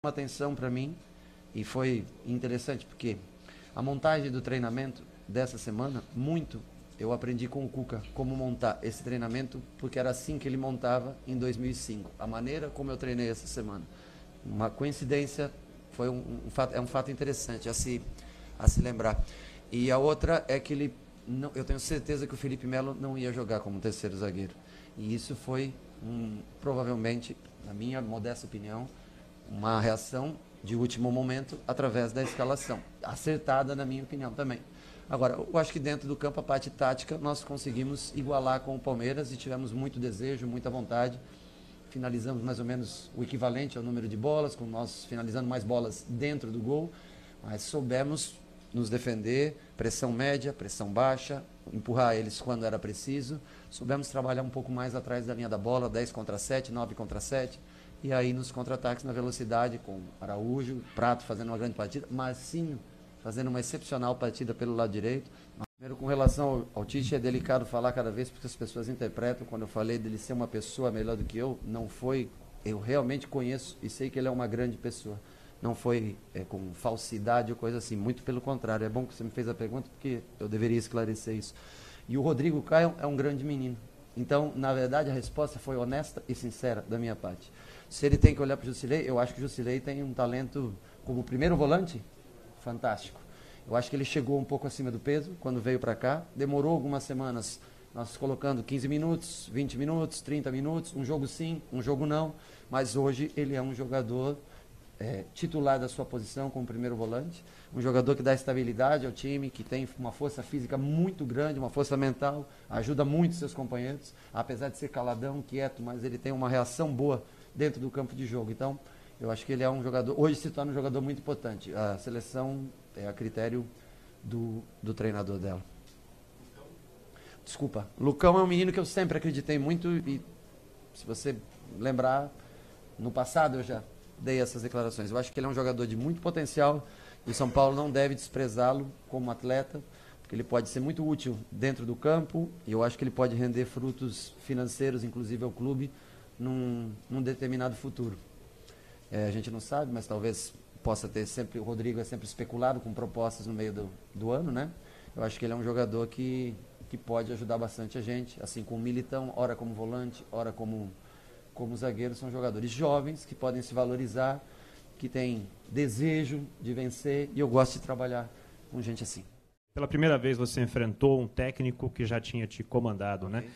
uma atenção para mim e foi interessante porque a montagem do treinamento dessa semana, muito, eu aprendi com o Cuca como montar esse treinamento, porque era assim que ele montava em 2005. A maneira como eu treinei essa semana. Uma coincidência, foi é um fato interessante a se lembrar. E a outra é que não, eu tenho certeza que o Felipe Melo não ia jogar como terceiro zagueiro. E isso foi, provavelmente, na minha modesta opinião, uma reação de último momento através da escalação. Acertada, na minha opinião, também. Agora, eu acho que dentro do campo, a parte tática, nós conseguimos igualar com o Palmeiras e tivemos muito desejo, muita vontade. Finalizamos mais ou menos o equivalente ao número de bolas, com nós finalizando mais bolas dentro do gol, mas soubemos nos defender, pressão média, pressão baixa, empurrar eles quando era preciso. Soubemos trabalhar um pouco mais atrás da linha da bola, 10 contra 7, 9 contra 7, e aí nos contra-ataques na velocidade, com Araújo, Prato fazendo uma grande partida, Marcinho fazendo uma excepcional partida pelo lado direito. Primeiro, com relação ao Tite, é delicado falar cada vez, porque as pessoas interpretam, quando eu falei dele ser uma pessoa melhor do que eu, não foi, eu realmente conheço e sei que ele é uma grande pessoa. Não foi com falsidade ou coisa assim, muito pelo contrário. É bom que você me fez a pergunta, porque eu deveria esclarecer isso. E o Rodrigo Caio é um grande menino. Então, na verdade, a resposta foi honesta e sincera da minha parte. Se ele tem que olhar para o Jusilei, eu acho que o Jusilei tem um talento como primeiro volante fantástico. Eu acho que ele chegou um pouco acima do peso quando veio para cá. Demorou algumas semanas, nós colocando 15 minutos, 20 minutos, 30 minutos, um jogo sim, um jogo não. Mas hoje ele é um jogador titular da sua posição como primeiro volante. Um jogador que dá estabilidade ao time, que tem uma força física muito grande, uma força mental, ajuda muito seus companheiros. Apesar de ser caladão, quieto, mas ele tem uma reação boa dentro do campo de jogo. Então, eu acho que ele é um jogador, hoje se torna um jogador muito importante. A seleção é a critério do treinador dela. Desculpa, Lucão é um menino que eu sempre acreditei muito e, se você lembrar, no passado eu já dei essas declarações. Eu acho que ele é um jogador de muito potencial e o São Paulo não deve desprezá-lo como atleta, porque ele pode ser muito útil dentro do campo e eu acho que ele pode render frutos financeiros, inclusive ao clube, num determinado futuro. A gente não sabe, mas talvez possa ter sempre, o Rodrigo é sempre especulado com propostas no meio do ano, né? Eu acho que ele é um jogador que pode ajudar bastante a gente, assim como o Militão, ora como volante, ora como zagueiro. São jogadores jovens que podem se valorizar, que têm desejo de vencer, e eu gosto de trabalhar com gente assim. Pela primeira vez você enfrentou um técnico que já tinha te comandado, okay, né?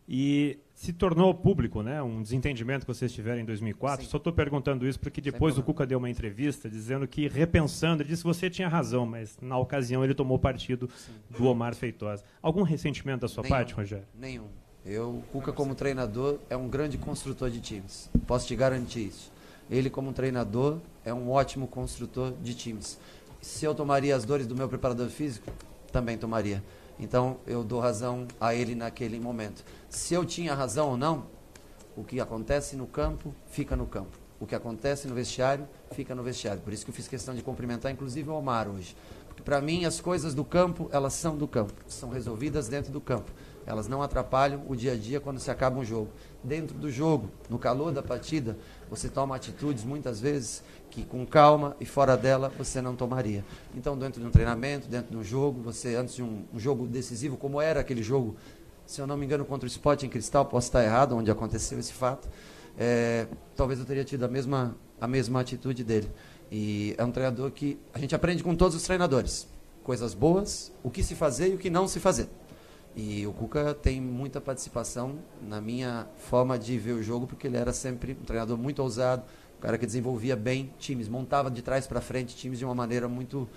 E se tornou público, né, um desentendimento que vocês tiveram em 2004. Sim. Só estou perguntando isso porque depois o Cuca deu uma entrevista dizendo que, repensando, ele disse que você tinha razão, mas na ocasião ele tomou partido, sim, do Omar Feitosa. Algum ressentimento da sua parte, Rogério? Nenhum. O Cuca, como treinador, é um grande construtor de times. Posso te garantir isso. Ele, como treinador, é um ótimo construtor de times. Se eu tomaria as dores do meu preparador físico, também tomaria. Então, eu dou razão a ele naquele momento. Se eu tinha razão ou não, o que acontece no campo, fica no campo. O que acontece no vestiário, fica no vestiário. Por isso que eu fiz questão de cumprimentar, inclusive, o Omar hoje. Porque, para mim, as coisas do campo, elas são do campo. São resolvidas dentro do campo. Elas não atrapalham o dia a dia quando se acaba um jogo. Dentro do jogo, no calor da partida, você toma atitudes, muitas vezes, que com calma e fora dela você não tomaria. Então, dentro de um treinamento, dentro de um jogo, você, antes de um jogo decisivo, como era aquele jogo, se eu não me engano, contra o Sport em Cristal, posso estar errado, onde aconteceu esse fato, talvez eu teria tido a mesma atitude dele. E é um treinador que a gente aprende com todos os treinadores. Coisas boas, o que se fazer e o que não se fazer. E o Cuca tem muita participação na minha forma de ver o jogo, porque ele era sempre um treinador muito ousado, um cara que desenvolvia bem times, montava de trás para frente times de uma maneira muito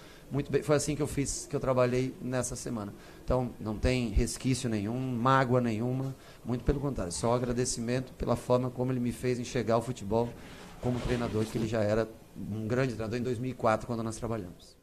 bem. Foi assim que eu trabalhei nessa semana. Então, não tem resquício nenhum, mágoa nenhuma, muito pelo contrário, só agradecimento pela forma como ele me fez enxergar o futebol como treinador, que ele já era um grande treinador em 2004, quando nós trabalhamos.